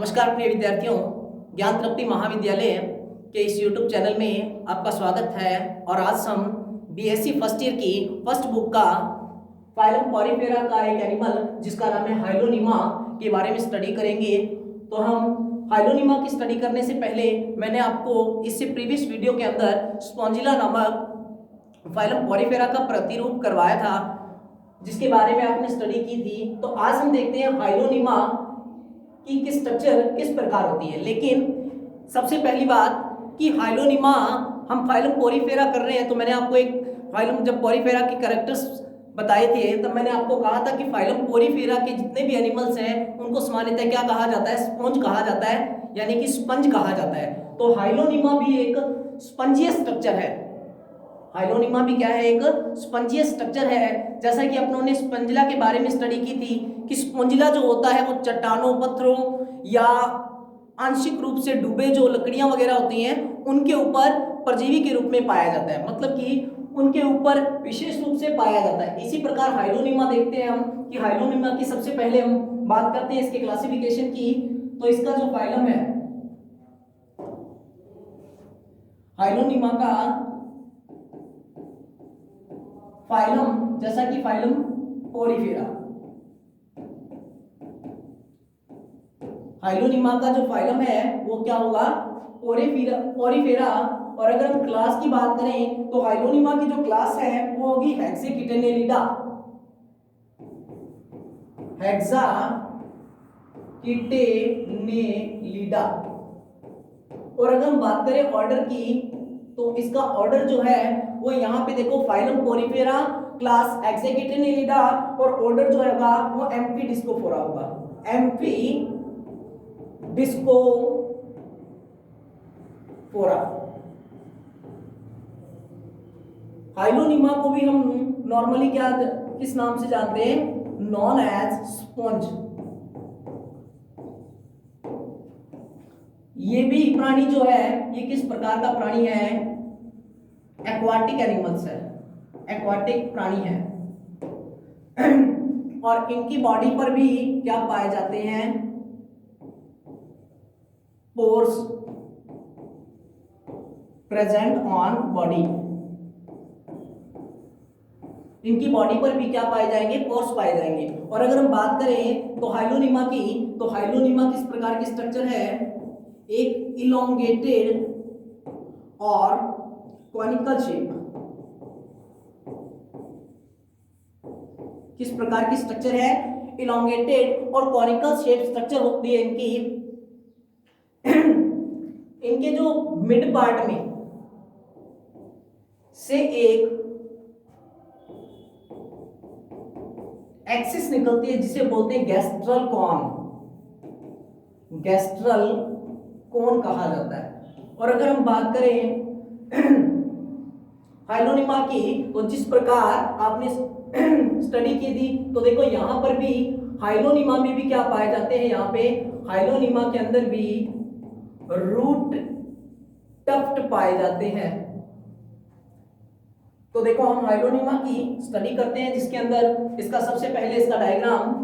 नमस्कार प्रिय विद्यार्थियों, ज्ञान तृप्ति महाविद्यालय के इस YouTube चैनल में आपका स्वागत है। और आज हम बीएससी फर्स्ट ईयर की फर्स्ट बुक का फाइलम पॉरीफेरा का एक एनिमल जिसका नाम है हाइलोनीमा के बारे में स्टडी करेंगे। तो हम हाइलोनीमा की स्टडी करने से पहले मैंने आपको इससे प्रीवियस वीडियो के अंदर स्पॉन्जिला नामक फाइलम पॉरीफेरा का प्रतिरूप करवाया था, जिसके बारे में आपने स्टडी की थी। तो आज हम देखते हैं हाइलोनीमा की स्ट्रक्चर किस प्रकार होती है। लेकिन सबसे पहली बात कि हाइलोनीमा हम फाइलम पॉरीफेरा कर रहे हैं, तो मैंने आपको एक फाइलम जब पॉरीफेरा के कैरेक्टर्स बताए थे तब मैंने आपको कहा था कि फाइलम पॉरीफेरा के जितने भी एनिमल्स हैं उनको सामान्यतः क्या कहा जाता है, स्पॉन्ज कहा जाता है, यानी कि स्पंज कहा जाता है। तो हाइलोनीमा भी एक स्पंजीय स्ट्रक्चर है। हाइलोनीमा भी क्या है, एक स्पंजीय स्ट्रक्चर है। जैसा कि अपनों ने स्पंजिला के बारे में स्टडी की थी कि स्पंजिला जो होता है वो चट्टानों, पत्थरों या आंशिक रूप से डूबे जो लकड़ियां वगैरह होती हैं उनके ऊपर परजीवी के रूप में पाया जाता है, मतलब कि उनके ऊपर विशेष रूप से पाया जाता है। इसी प्रकार हाइलोनीमा देखते हैं हम कि हाइलोनीमा की सबसे पहले हम बात करते हैं इसके क्लासिफिकेशन की। तो इसका जो फाइलम है हाइलोनीमा का फाइलम, जैसा कि फाइलम पॉरीफेरा, हाइलोनीमा का जो फाइलम है वो क्या होगा, पॉरीफेरा। और अगर हम क्लास की बात करें तो हाइलोनीमा की जो क्लास है वो होगी हेक्साकिटेनेलिडा, हेक्साकिटेनेलिडा। और अगर हम बात करें ऑर्डर की तो इसका ऑर्डर जो है वो यहाँ पे देखो फाइलम पॉरीफेरा, क्लास हेक्साकिटेनेलिडा, और ऑर्डर जो होगा वो एम्फी डिस्कोफोरा होगा, एम्फी डिस्कोफोरा। हाइलोनीमा को भी हम नॉर्मली क्या किस नाम से जानते हैं, नॉन एज स्पॉन्ज। ये भी प्राणी जो है ये किस प्रकार का प्राणी है, एक्वाटिक एनिमल्स है, एक्वाटिक प्राणी है। और इनकी बॉडी पर भी क्या पाए जाते हैं, पोर्स प्रेजेंट ऑन बॉडी। इनकी बॉडी पर भी क्या पाए जाएंगे, पोर्स पाए जाएंगे। और अगर हम बात करें तो हाइलोनीमा की, तो हाइलोनीमा किस प्रकार की स्ट्रक्चर है, एक इलोंगेटेड और कॉनिकल शेप। किस प्रकार की स्ट्रक्चर है, इलोंगेटेड और कॉनिकल शेप स्ट्रक्चर होती है इनकी। इनके जो मिड पार्ट में से एक एक्सिस निकलती है जिसे बोलते हैं गैस्ट्रल कॉन, गैस्ट्रल कॉन कहा जाता है। और अगर हम बात करें हाइलोनीमा की, तो जिस प्रकार आपने स्टडी की थी तो देखो यहां पर भी हाइलोनीमा में भी क्या पाए जाते हैं, यहाँ पे हाइलोनीमा के अंदर भी रूट टफ्ट पाए जाते हैं। तो देखो हम हाइलोनीमा की स्टडी करते हैं जिसके अंदर इसका सबसे पहले इसका डायग्राम,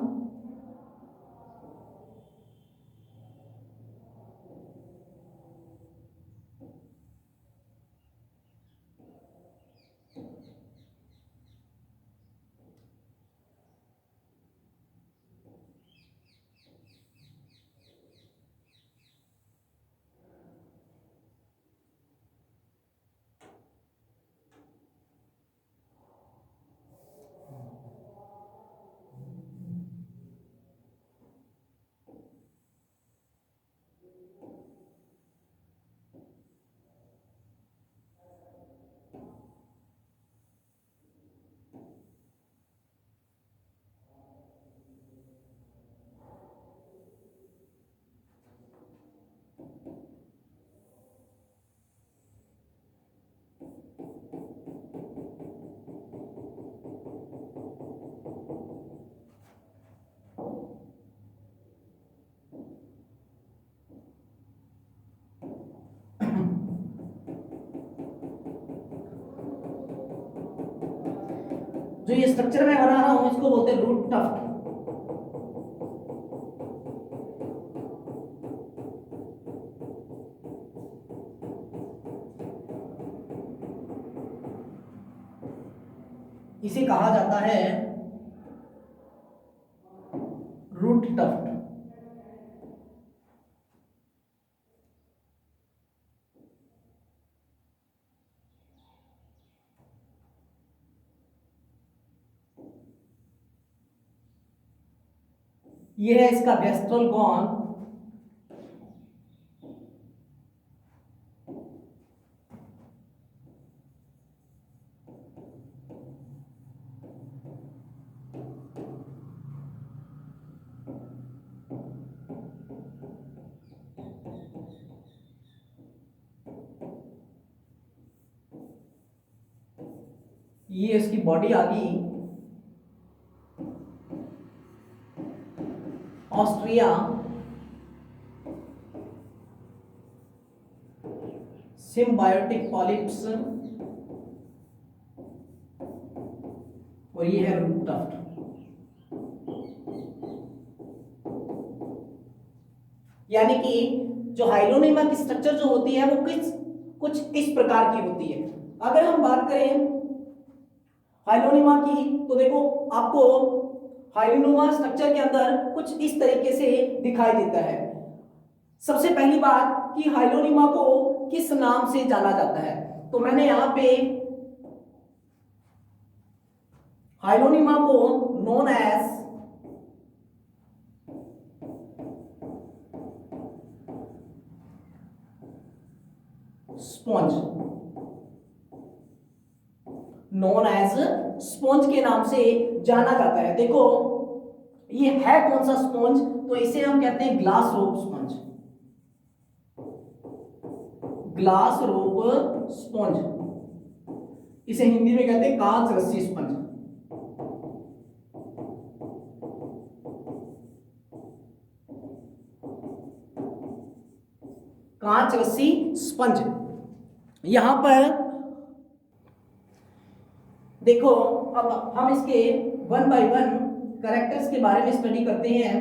जो ये स्ट्रक्चर मैं बना रहा हूं इसको बोलते हैं रूट टफ्ट। इसे कहा जाता है रूट टफ्ट। यह है इसका वेस्ट्रल गॉन। ये इसकी बॉडी आ गई। ऑस्ट्रिया सिम्बायोटिक पॉलिप्स और ये है रूट टफ्ट। यानी कि जो हाइलोनिमा की स्ट्रक्चर जो होती है वो कुछ इस प्रकार की होती है। अगर हम बात करें हाइलोनिमा की तो देखो आपको हाइलोनिमा स्ट्रक्चर के अंदर कुछ इस तरीके से दिखाई देता है। सबसे पहली बात कि हाइलोनिमा को किस नाम से जाना जाता है, तो मैंने यहां पे हाइलोनिमा को known as sponge, known as sponge के नाम से जाना जाता है। देखो ये है कौन सा स्पॉन्ज, तो इसे हम कहते हैं ग्लास रोप स्पॉन्ज। ग्लास रोप स्पॉन्ज, इसे हिंदी में कहते हैं कांच रस्सी स्पंज। कांच रस्सी स्पंज। यहां पर देखो अब हम इसके वन बाय वन कैरेक्टर्स के बारे में स्टडी करते हैं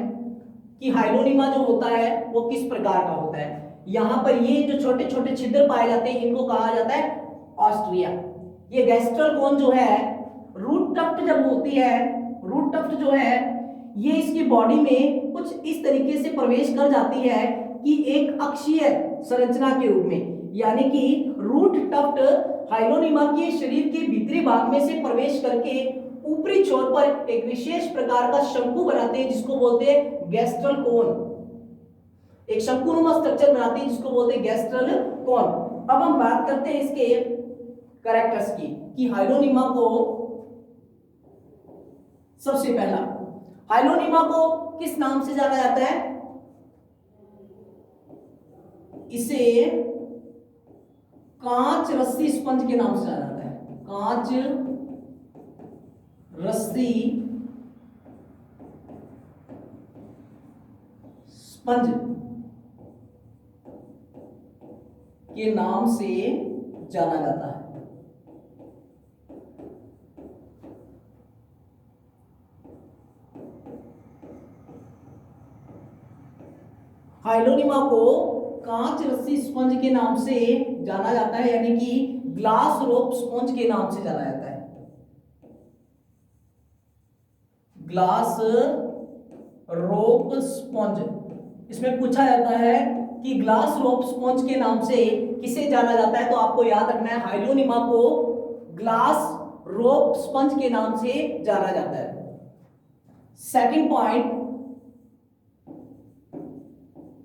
कि हाइलोनिमा जो होता है वो किस प्रकार का होता है। यहां पर ये जो छोटे छोटे छिद्र पाए जाते हैं इनको कहा जाता है ऑस्ट्रिया। ये गैस्ट्रल कोन जो है, रूट टफ्ट जब होती है, रूट टफ्ट जो है ये इसकी बॉडी में कुछ इस तरीके से प्रवेश कर जाती है कि एक अक्षीय संरचना के रूप में, यानी कि रूट टफ्ट हाइलोनिमा के शरीर के भीतरी भाग में से प्रवेश करके ऊपरी छोर पर एक विशेष प्रकार का शंकु बनाते हैं जिसको बोलते हैं गैस्ट्रल कोन। एक शंकुनुमा स्ट्रक्चर बनाते हैं जिसको बोलते हैं गैस्ट्रल कोन। अब हम बात करते हैं इसके कैरेक्टर्स की कि हाइलोनिमा को सबसे पहला हाइलोनिमा को किस नाम से जाना जाता है, इसे कांच रस्सी स्पंज के नाम से जाना जाता है। कांच रस्सी स्पंज के नाम से जाना जाता है। हाइलोनिमा को कांच रस्सी स्पंज के नाम से जाना जाता है, यानी कि ग्लास रोप स्पंज के नाम से जाना जाता है। ग्लास रोप स्पंज। इसमें पूछा जाता है कि ग्लास रोप स्पंज के नाम से किसे जाना जाता है, तो आपको याद रखना है हाइलोनिमा को ग्लास रोप स्पंज के नाम से जाना जाता है। सेकंड पॉइंट,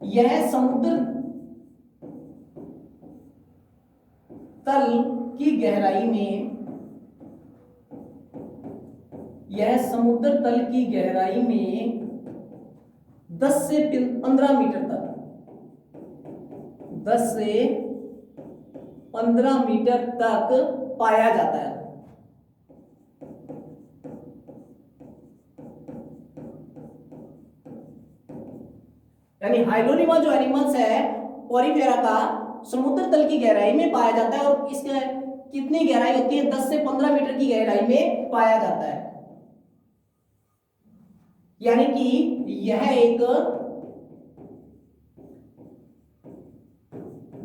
यह समुद्र तल की गहराई में, यह समुद्र तल की गहराई में 10 से 15 मीटर तक, 10 से 15 मीटर तक पाया जाता है। यानी हाइलोनिमा जो एनिमल्स है पोरिफेरा का समुद्र तल की गहराई में पाया जाता है और इसके कितनी गहराई होती है, 10 से 15 मीटर की गहराई में पाया जाता है। यानी कि यह एक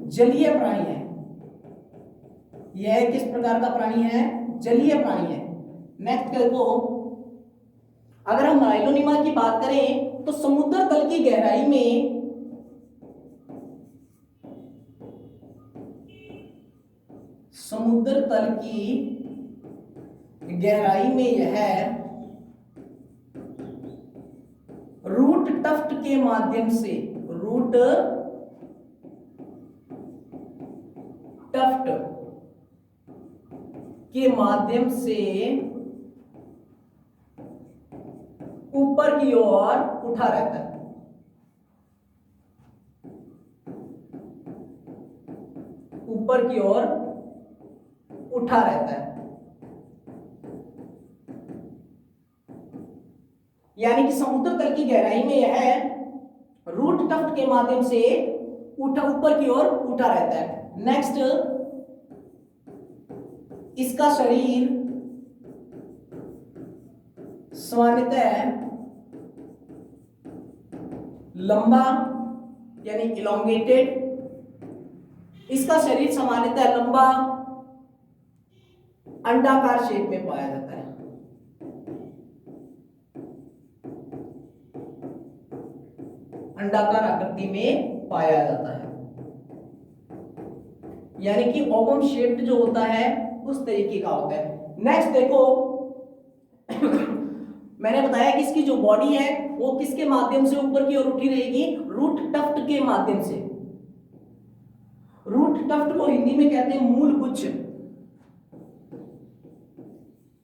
जलीय प्राणी है। यह किस प्रकार का प्राणी है, जलीय प्राणी है। नेक्स्ट देखो, अगर हम राइलोनिमा की बात करें तो समुद्र तल की गहराई में समुद्र तल की गहराई में यह रूट टफ्ट के माध्यम से रूट टफ्ट के माध्यम से ऊपर की ओर उठा रहता है। ऊपर की ओर उठा रहता है, यानी कि समुद्र तल की गहराई में यह रूट टफ्ट के माध्यम से ऊपर की ओर उठा रहता है। नेक्स्ट, इसका शरीर सामान्यतः लंबा यानी इलोंगेटेड, इसका शरीर सामान्यतः लंबा अंडाकार शेप में पाया जाता है। अंडाकार आकृति में पाया जाता है, यानी कि ओवम शेप्ड जो होता है उस तरीके का होता है। नेक्स्ट देखो, मैंने बताया कि इसकी जो बॉडी है वो किसके माध्यम से ऊपर की ओर उठी रहेगी, रूट टफ्ट के माध्यम से। रूट टफ्ट को हिंदी में कहते हैं मूल गुच्छ,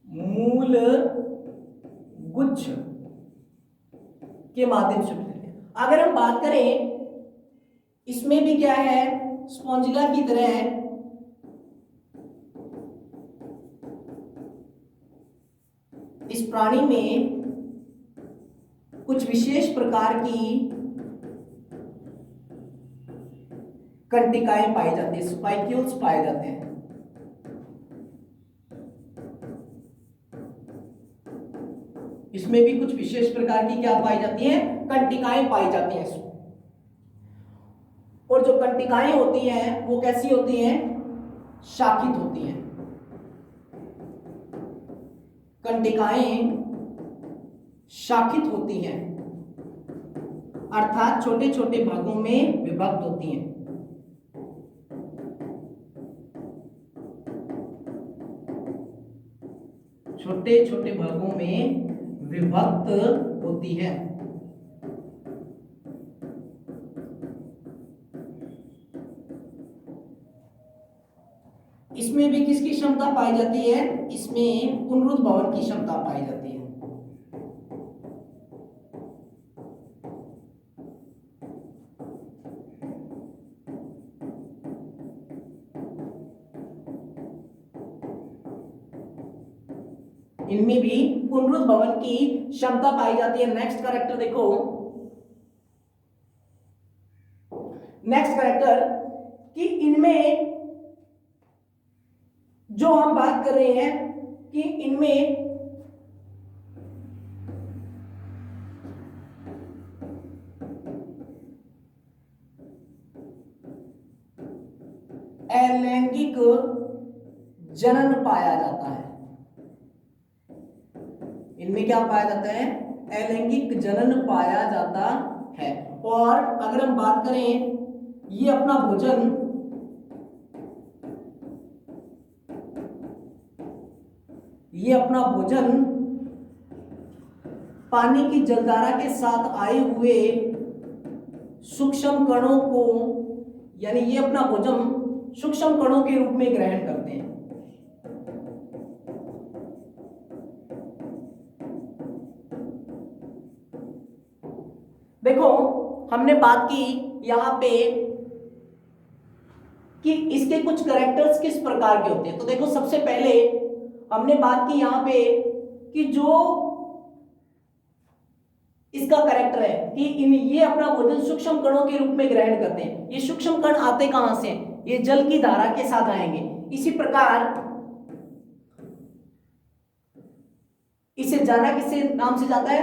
मूल गुच्छ के माध्यम से उठती है। अगर हम बात करें इसमें भी क्या है, स्पॉन्जिला की तरह इस प्राणी में कुछ विशेष प्रकार की कंटिकाएं पाई जाती है, स्पाइक्यूल्स पाए जाते हैं। इसमें भी कुछ विशेष प्रकार की क्या पाई जाती है, कंटिकाएं पाई जाती हैं। और जो कंटिकाएं होती हैं वो कैसी होती हैं, शाखित होती हैं। कंटिकाएं शाखित होती हैं, अर्थात छोटे छोटे भागों में विभक्त होती हैं। छोटे छोटे भागों में विभक्त होती है। इसमें भी किसकी क्षमता पाई जाती है, इसमें पुनरुद्भवन की क्षमता पाई जाती है। इनमें भी पुनरुद्भवन की क्षमता पाई जाती है। नेक्स्ट कैरेक्टर देखो, नेक्स्ट कैरेक्टर कि इनमें जो हम बात कर रहे हैं कि इनमें अलैंगिक जनन पाया जाता है। इनमें क्या पाया जाता है, अलैंगिक जनन पाया जाता है। और अगर हम बात करें, ये अपना भोजन पानी की जलधारा के साथ आए हुए सूक्ष्म कणों को, यानी ये अपना भोजन सूक्ष्म कणों के रूप में ग्रहण करते हैं। देखो, हमने बात की यहां पे कि इसके कुछ कैरेक्टर्स किस प्रकार के होते हैं। तो देखो, सबसे पहले हमने बात की यहां पे कि जो इसका कैरेक्टर है कि ये अपना भोजन सूक्ष्म कणों के रूप में ग्रहण करते हैं। ये सूक्ष्म कण आते कहां से, ये जल की धारा के साथ आएंगे। इसी प्रकार इसे जाना किससे नाम से जाता है,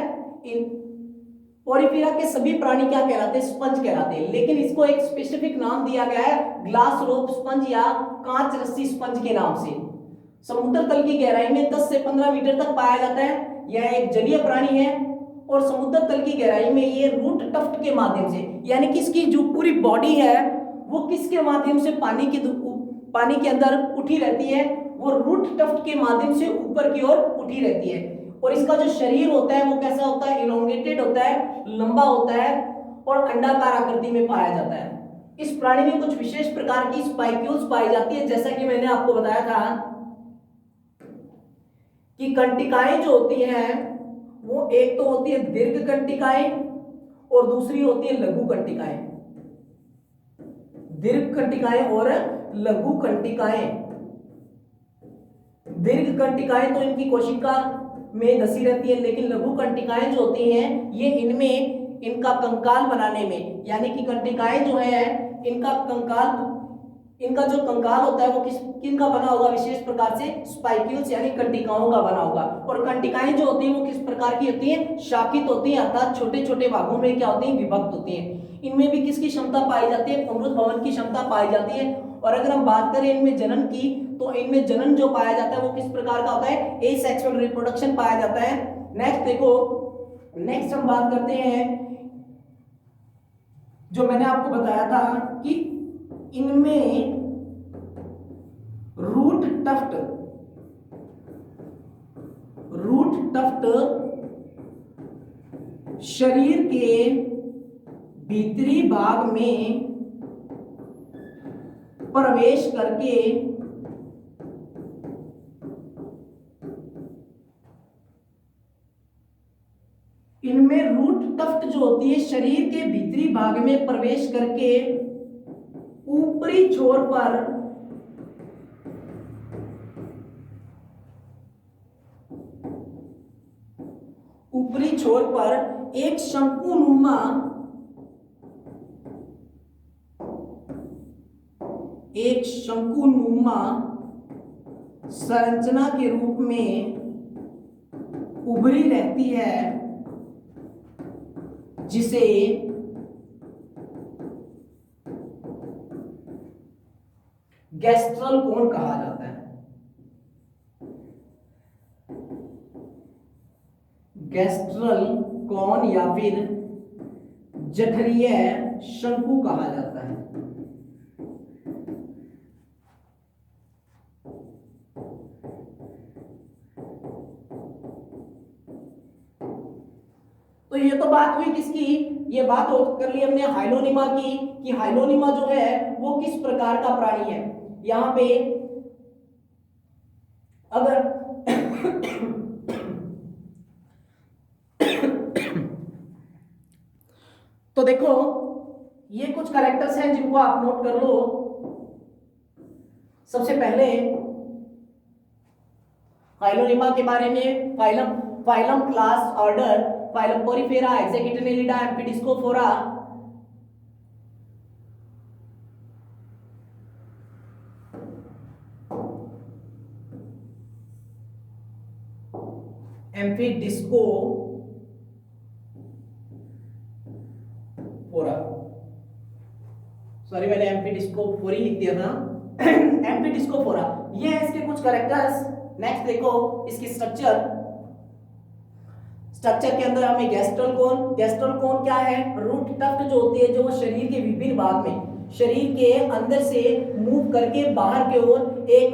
पोरिफेरा के सभी प्राणी क्या कहलाते हैं, स्पंज कहलाते हैं। लेकिन इसको एक स्पेसिफिक नाम दिया गया है, ग्लास रोप स्पंज या कांच रस्सी स्पंज के नाम से। समुद्र तल की गहराई में 10 से 15 मीटर तक पाया जाता है। यह एक जलीय प्राणी है और समुद्र तल की गहराई में ये रूट टफ्ट के माध्यम से, यानी कि इसकी जो पूरी बॉडी है वो किसके माध्यम से पानी के अंदर उठी रहती है, वो रूट टफ्ट के माध्यम से ऊपर की ओर उठी रहती है। और इसका जो शरीर होता है वो कैसा होता है, इलोंगेटेड होता है, लंबा होता है और अंडाकार आकृति में पाया जाता है। इस प्राणी में कुछ विशेष प्रकार की स्पाइक्यूल्स पाई जाती है, जैसा कि मैंने आपको बताया था कि कंटिकाएं जो होती हैं वो एक तो होती है दीर्घ कंटिकाएं और दूसरी होती है लघु कंटिकाएं। दीर्घ कंटिकाएं और लघु कंटिकाएं। दीर्घ कंटिकाएं तो इनकी कोशिका में धसी रहती है, लेकिन लघु कंटिकाएं जो होती हैं ये इनमें इनका कंकाल बनाने में, यानी कि कंटिकाएं जो है इनका जो कंकाल होता है वो किनका बना होगा, विशेष प्रकार से स्पाइक्यूल्स यानी कंटिकाओं का बना होगा। और कंटिकाएं जो होती हैं वो किस प्रकार की होती हैं, शाखित होती हैं, अर्थात छोटे छोटे भागों में क्या होती हैं, विभक्त होती हैं। इनमें भी किसकी क्षमता पाई जाती है, अमृत भवन की क्षमता पाई जाती है। और अगर हम बात करें इनमें जनन की, तो इनमें जनन जो पाया जाता है वो किस प्रकार का होता है, एसेक्सुअल रिप्रोडक्शन पाया जाता है। नेक्स्ट देखो, नेक्स्ट हम बात करते हैं जो मैंने आपको बताया था कि इनमें रूट टफ्ट शरीर के भीतरी भाग में प्रवेश करके इनमें रूट टफ्ट जो होती है शरीर के भीतरी भाग में प्रवेश करके ऊपरी छोर पर एक शंकुनुमा संरचना के रूप में उभरी रहती है, जिसे गैस्ट्रल कोन कहा जाता है। गैस्ट्रल कोन या फिर जठरीय शंकु कहा जाता है। तो ये तो बात हुई किसकी, ये बात कर ली हमने हाइलोनिमा की, कि हाइलोनिमा जो है वो किस प्रकार का प्राणी है। यहां पे अगर तो देखो ये कुछ कैरेक्टर्स हैं जिनको आप नोट कर लो। सबसे पहले हाइलोनिमा के बारे में, phylum class order, phylum Porifera, Hexactinellida, Amphidiscophora. Sorry मैंने एम्फिडिस्कोफोरी लिख दिया था। एम्फिडिस्कोफोरा, ये है इसके कुछ कैरेक्टर्स। नेक्स्ट देखो इसकी स्ट्रक्चर के अंदर हमें गैस्ट्रल कोन क्या है, रूट टफ्ट जो होती है जो शरीर के विभिन्न भाग में, शरीर के अंदर से मूव करके बाहर की ओर एक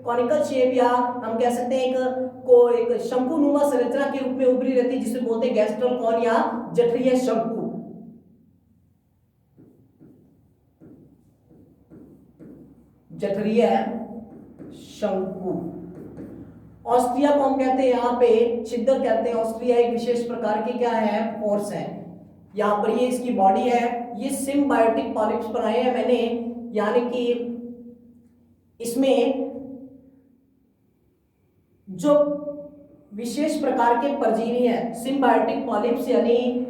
कॉनिकल शेप या हम कह सकते हैं एक शंकुनुमा संरचना के रूप में उभरी रहती है, जिसे बोलते हैं गैस्ट्रल कोन या जठरीय शंकु। जठरीय शंकु। ऑस्ट्रिया को हम कहते हैं यहाँ पे छिद्र कहते हैं। ऑस्ट्रिया एक विशेष प्रकार की क्या है, फोर्स है। यहाँ पर ये इसकी बॉडी है, ये सिम्बायोटिक पॉलिप्स बनाए हैं मैंने, यानी कि इसमें जो विशेष प्रकार के परजीवी हैं, सिम्बायोटिक पॉलिप्स यानी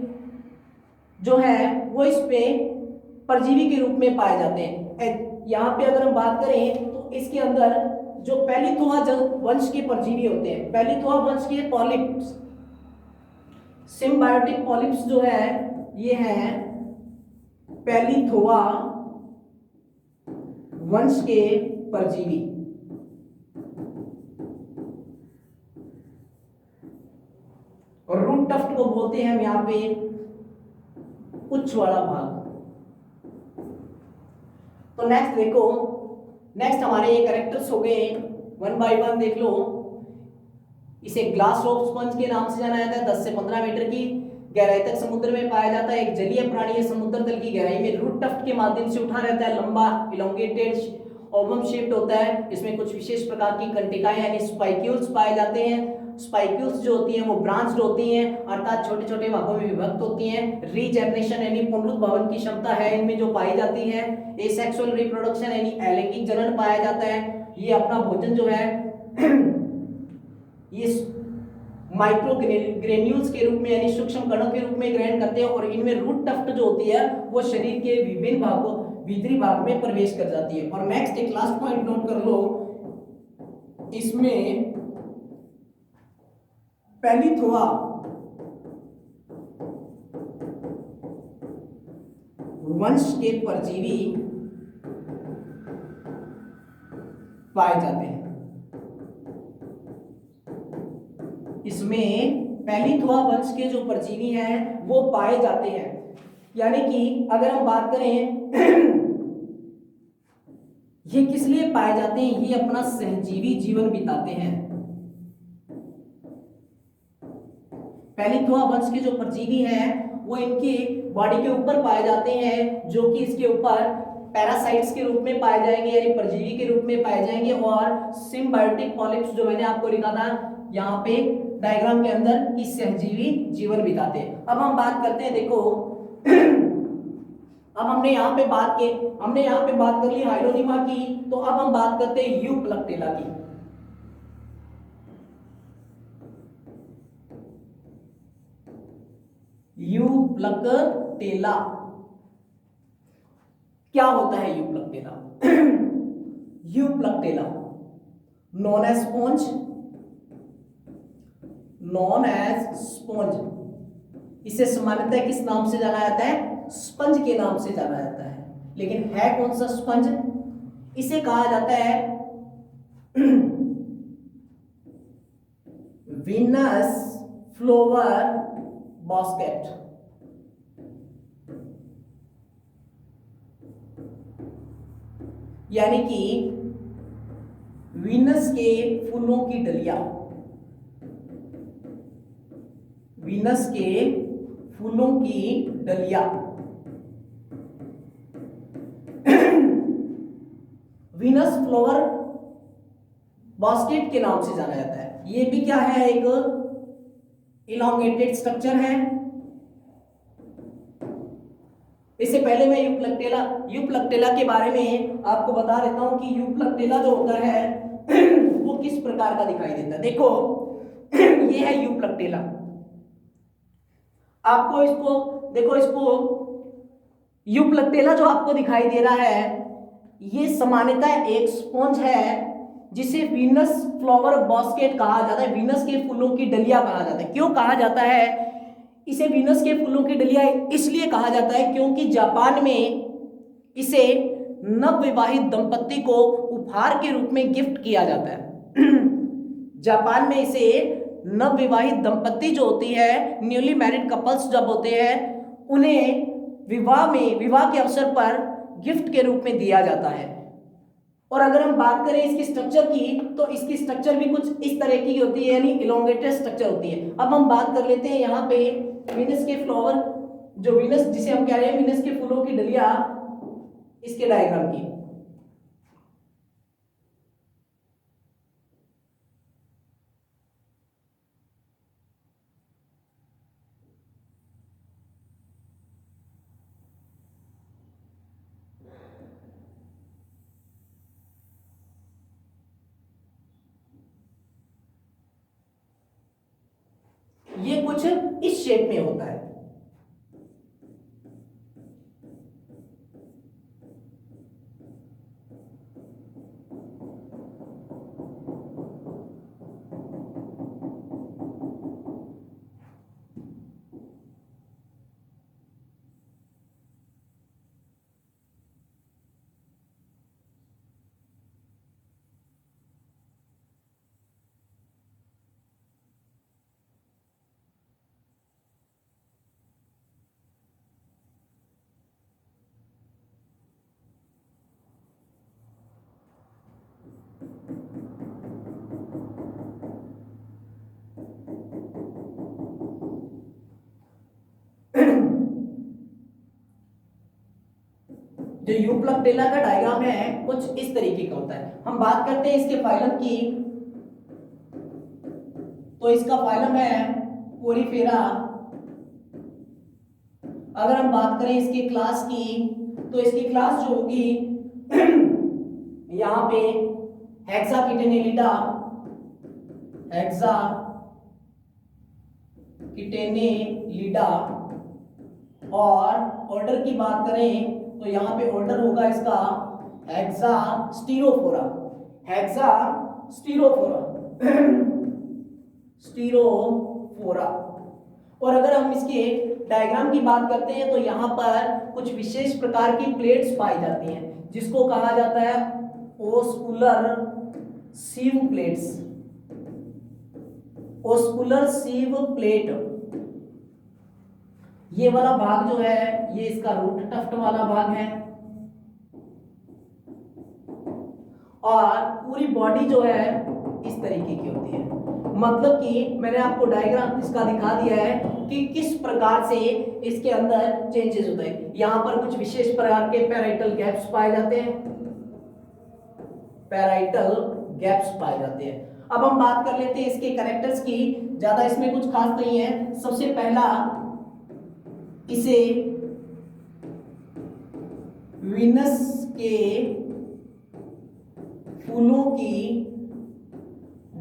जो है वो इसमें परजीवी के रूप में पाए जाते हैं। यहाँ पे अगर हम बात करें तो इसके अंदर जो पैलिथोआ वंश के परजीवी होते हैं, पैलिथोआ वंश के पॉलिप्स, सिम्बायोटिक पॉलिप्स जो है ये है पैलिथोआ वंश के परजीवी। को बोलते हैं हम यहाँ पे उच्च वाला भाग। तो नेक्स्ट देखो, नेक्स्ट हमारे ये कैरेक्टर्स हो गए, वन बाय वन देख लो। इसे ग्लास रोप स्पंज के नाम से जाना जाता है। 10 से 15 मीटर की गहराई तक समुद्र में पाया जाता है। एक जलीय प्राणी है, समुद्र तल की गहराई में रूट टफ्ट के माध्यम से उठा रहता है। लंबा इलोंगेटेड ओवम शेप्ड होता है। इसमें कुछ विशेष प्रकार की कंटिकाएं यानी स्पाइक्यूल्स पाए जाते हैं। स्पाइक्यूल्स जो होती हैं वो ब्रांच्ड होती हैं, अर्थात छोटे छोटे भागों में विभक्त होती हैं। रीजेनरेशन यानी पुनरुद्भवन की क्षमता है इनमें जो पाई जाती है। एसेक्सुअल रिप्रोडक्शन यानी अलैंगिक जनन पाया जाता है। ये अपना भोजन जो है ये माइक्रो ग्रेन्यूल्स के रूप में यानी सूक्ष्म कणों के रूप में ग्रहण करते हैं, और इनमें रूट टफ्ट जो होती है वो शरीर के विभिन्न भागों भीतरी भाग में प्रवेश कर जाती है। और नेक्स्ट एक लास्ट पॉइंट नोट कर लो, इसमें पैलिथोआ वंश के परजीवी पाए जाते हैं। इसमें पैलिथोआ वंश के जो परजीवी हैं वो पाए जाते हैं। यानी कि अगर हम बात करें ये किस लिए पाए जाते हैं, ये अपना सहजीवी जीवन बिताते हैं। पैलिथोआ वंश के जो परजीवी हैं वो इनकी बॉडी के ऊपर पाए जाते हैं, जो कि इसके ऊपर पैरासाइट्स के रूप में पाए जाएंगे यानी परजीवी के रूप में पाए जाएंगे, और सिम्बायोटिक पॉलिप्स जो मैंने आपको लिखा था यहाँ पे डायग्राम के अंदर कि सहजीवी जीवन बिताते हैं। अब हम बात करते हैं, देखो अब हमने यहाँ पे बात कर ली हाइलोनिमा की, तो अब हम बात करते हैं यूप्लक्टेला की। यूप्लक्टेला क्या होता है? यूप्लक्टेला नॉन एज स्पॉन्ज। इसे सामान्यतः किस नाम से जाना जाता है? स्पंज के नाम से जाना जाता है। लेकिन है कौन सा स्पंज? इसे कहा जाता है वीनस फ्लोवर बास्केट। यानी कि वीनस के फूलों की डलिया, वीनस के फूलों की डलिया वीनस फ्लावर बास्केट के नाम से जाना जाता है। ये भी क्या है? एक इलॉन्गेटेड स्ट्रक्चर है। इससे पहले मैं यूप्लक्टेला के बारे में आपको बता देता हूं कि यूप्लक्टेला जो होता है वो किस प्रकार का दिखाई देता है। देखो ये है यूप्लक्टेला। आपको इसको यूप्लक्टेला जो आपको दिखाई दे रहा है ये सामान्यतः एक स्पॉन्ज है जिसे वीनस फ्लावर बास्केट कहा जाता है। वीनस के फूलों की डलिया कहा जाता है। क्यों कहा जाता है इसे वीनस के फूलों की डलिया? इसलिए कहा जाता है क्योंकि जापान में इसे नवविवाहित दंपत्ति को उपहार के रूप में गिफ्ट किया जाता है। जापान में इसे नवविवाहित दंपत्ति जो होती है, न्यूली मैरिड कपल्स जब होते हैं, उन्हें विवाह के अवसर पर गिफ्ट के रूप में दिया जाता है। और अगर हम बात करें इसकी स्ट्रक्चर की, तो इसकी स्ट्रक्चर भी कुछ इस तरह की होती है, यानी इलोंगेटेड स्ट्रक्चर होती है। अब हम बात कर लेते हैं यहाँ पे वीनस के फ्लावर, जो वीनस जिसे हम कह रहे हैं वीनस के फूलों की डलिया, इसके डायग्राम की। ये कुछ इस शेप में होता है। जो यूप्लक टेला का डायग्राम है कुछ इस तरीके का होता है। हम बात करते हैं इसके फाइलम की, तो इसका फाइलम है पोरीफेरा। अगर हम बात करें इसकी क्लास की, तो इसकी क्लास जो होगी यहाँ पे हेक्साकिटेनेलिडा, हेक्साकिटेनेलिडा। और ऑर्डर की बात करें तो यहाँ पे ऑर्डर होगा इसका हेक्सास्टीरोफोरा, हेक्सास्टीरोफोरा, स्टीरोफोरा। और अगर हम इसके डायग्राम की बात करते हैं तो यहाँ पर कुछ विशेष प्रकार की प्लेट्स पाई जाती हैं जिसको कहा जाता है ओस्कुलर सीव प्लेट्स, ओस्कुलर सीव प्लेट। ये वाला भाग जो है ये इसका रूट टफ्ट वाला भाग है, और पूरी बॉडी जो है इस तरीके की होती है। मतलब कि मैंने आपको डायग्राम इसका दिखा दिया है कि किस प्रकार से इसके अंदर चेंजेस होते हैं। यहां पर कुछ विशेष प्रकार के पैराइटल गैप्स पाए जाते हैं, पैराइटल गैप्स पाए जाते हैं। अब हम बात कर लेते हैं इसके कैरेक्टर्स की, ज्यादा इसमें कुछ खास नहीं है। सबसे पहला, इसे वीनस के फूलों की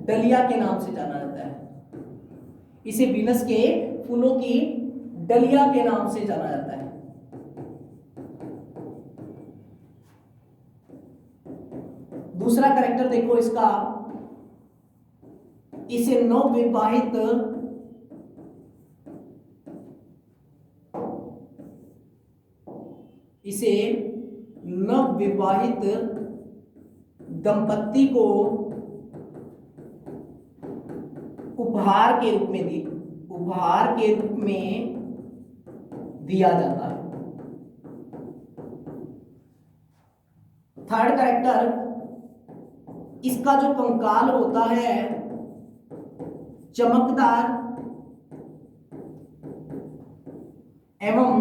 डलिया के नाम से जाना जाता है, इसे वीनस के फूलों की डलिया के नाम से जाना जाता है। दूसरा कैरेक्टर देखो इसका, इसे नवविवाहित दंपत्ति को उपहार के रूप में दिया जाता है। थर्ड कैरेक्टर, इसका जो कंकाल होता है चमकदार एवं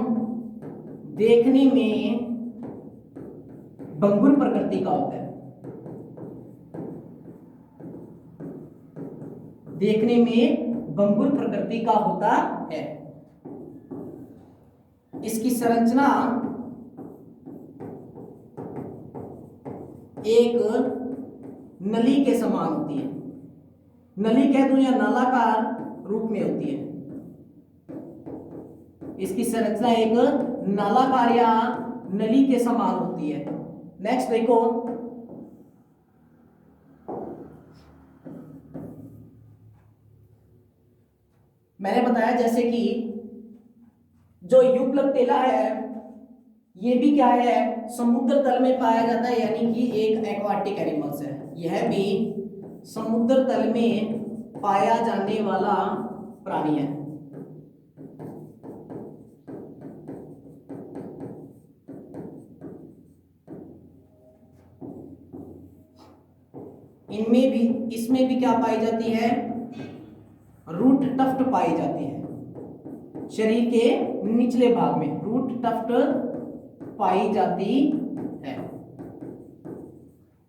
देखने में भंगुर प्रकृति का होता है, देखने में भंगुर प्रकृति का होता है। इसकी संरचना एक नली के समान होती है, नली कह दूं या नालाकार रूप में होती है। इसकी संरचना एक नालाकार या नली के समान होती है। नेक्स्ट देखो, मैंने बताया जैसे कि जो यूप्लक टेला है ये भी क्या है, समुद्र तल में पाया जाता है, यानी कि एक एक्वाटिक एनिमल्स है। यह भी समुद्र तल में पाया जाने वाला प्राणी है। इसमें भी क्या पाई जाती है, रूट टफ्ट पाई जाती है। शरीर के निचले भाग में रूट टफ्ट पाई जाती है,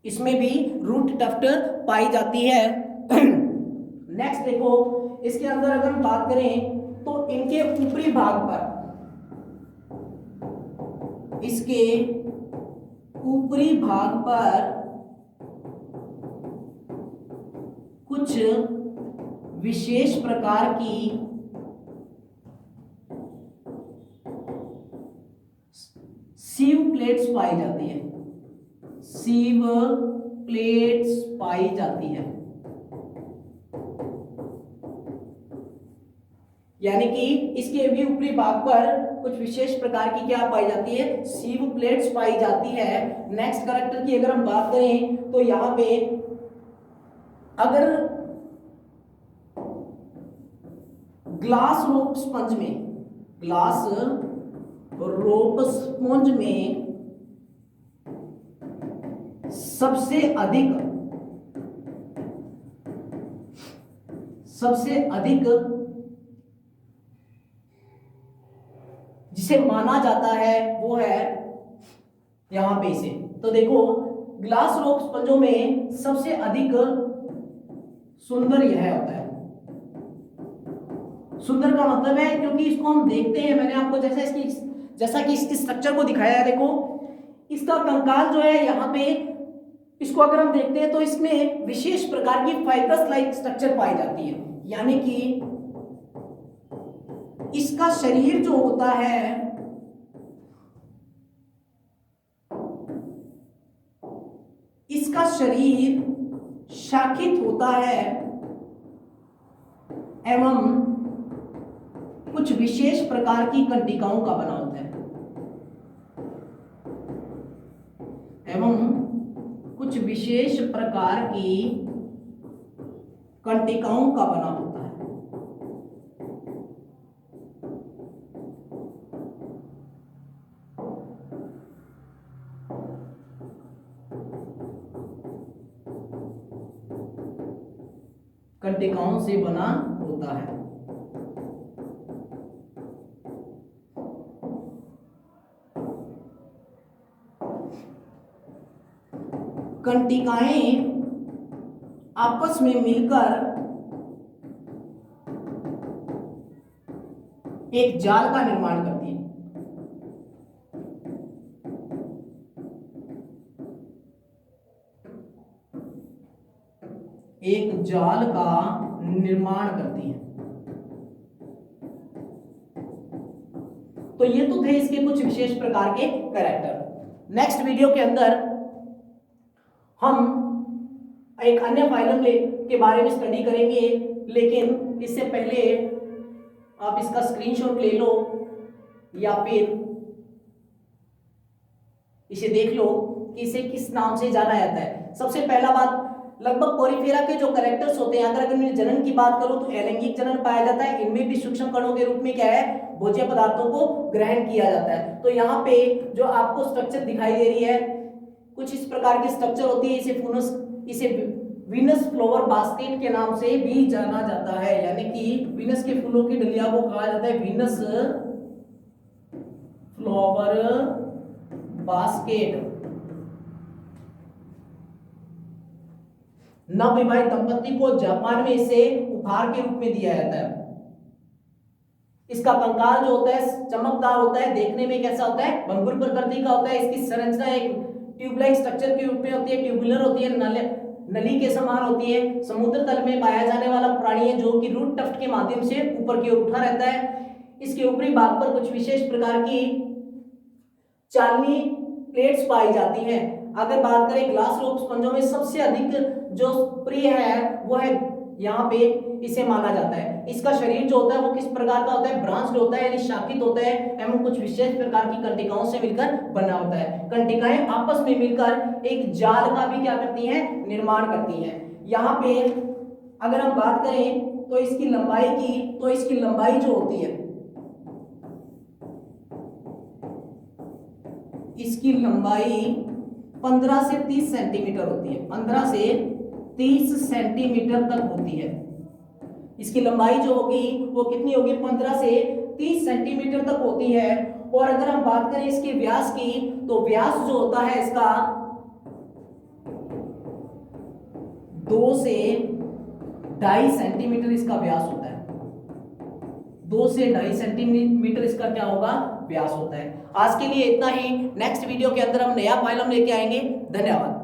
इसमें भी रूट टफ्ट पाई जाती है। नेक्स्ट देखो, इसके अंदर अगर हम बात करें तो इनके ऊपरी भाग पर, इसके ऊपरी भाग पर कुछ विशेष प्रकार की सीव प्लेट्स पाई जाती है, सीव प्लेट्स पाई जाती है। यानी कि इसके भी ऊपरी भाग पर कुछ विशेष प्रकार की क्या पाई जाती है, सीव प्लेट्स पाई जाती है। नेक्स्ट कैरेक्टर की अगर हम बात करें तो यहां पे अगर ग्लास रोप स्पंज में सबसे अधिक जिसे माना जाता है वो है, यहाँ पे इसे। तो देखो ग्लास रॉक स्पंजों में सबसे अधिक सुंदर यह होता है। सुंदर का मतलब है क्योंकि इसको हम देखते हैं, मैंने आपको जैसा कि इसकी स्ट्रक्चर को दिखाया है, देखो इसका कंकाल जो है यहाँ पे, इसको अगर हम देखते हैं तो इसमें विशेष प्रकार की फाइब्रस लाइक स्ट्रक्चर पाई जाती है, यानी कि इसका शरीर जो होता है इसका शरीर शाखित होता है एवं कुछ विशेष प्रकार की कंटिकाओं का बना होता है, एवं कुछ विशेष प्रकार की कंटिकाओं का बना होता है। कंटिकाओं से बना होता है। कंटिकाएं आपस में मिलकर एक जाल का निर्माण करती हैं। एक जाल का निर्माण करती हैं। तो ये तो थे इसके कुछ विशेष प्रकार के कैरेक्टर। नेक्स्ट वीडियो के अंदर हम एक अन्य फाइलम के बारे में स्टडी करेंगे, लेकिन इससे पहले आप इसका स्क्रीनशॉट ले लो या फिर इसे देख लो कि इसे किस नाम से जाना जाता है। सबसे पहला बात, लगभग पोरिफेरा के जो कैरेक्टर्स होते हैं, अगर मैं जनन की बात करूं तो अलैंगिक जनन पाया जाता है। इनमें भी सूक्ष्म कणों के रूप में क्या है, भोज्य पदार्थों को ग्रहण किया जाता है। तो यहाँ पे जो आपको स्ट्रक्चर दिखाई दे रही है, कुछ इस प्रकार की स्ट्रक्चर होती है। इसे वीनस फ्लावर बास्केट के नाम से भी जाना जाता है, यानी कि वीनस के फूलों की डलिया को कहा जाता है वीनस फ्लावर बास्केट। नवविवाहित दंपति को जापान में इसे उपहार के रूप में दिया जाता है। इसका कंकाल जो होता है चमकदार होता है, देखने में कैसा होता है, भंगुर प्रकृति का होता है। इसकी संरचना एक ट्यूबलाइक स्ट्रक्चर के रूप में होती है, ट्यूबुलर होती है, नली के समान होती है। समुद्र तल में पाया जाने वाला प्राणी है जो कि रूट टफ्ट के माध्यम से ऊपर की ओर उठा रहता है। इसके ऊपरी भाग पर कुछ विशेष प्रकार की चांदनी प्लेट्स पाई जाती हैं। अगर बात करें ग्लास रॉक स्पंजों में सबसे अधिक जो प्रिय है वो है यहाँ पे इसे माना जाता है। इसका शरीर जो होता है वो किस प्रकार का होता है, ब्रांच्ड होता है, यानी शाखित होता है एवं कुछ विशेष प्रकार की कंटिकाओं से मिलकर बना होता है। कंटिकाएं आपस में मिलकर एक जाल का भी क्या करती हैं, निर्माण करती हैं। यहाँ पे अगर हम बात करें तो इसकी लंबाई जो होती है, इसकी लंबाई 15 से 30 सेंटीमीटर होती है। 15 से 30 सेंटीमीटर तक होती है। इसकी लंबाई जो होगी वो कितनी होगी, 15 से 30 सेंटीमीटर तक होती है। और अगर हम बात करें इसके व्यास की, तो व्यास जो होता है इसका 2 से 2.5 सेंटीमीटर इसका व्यास होता है। 2 से 2.5 सेंटीमीटर इसका क्या होगा, व्यास होता है। आज के लिए इतना ही। नेक्स्ट वीडियो के अंदर हम नया फाइलम लेके आएंगे। धन्यवाद।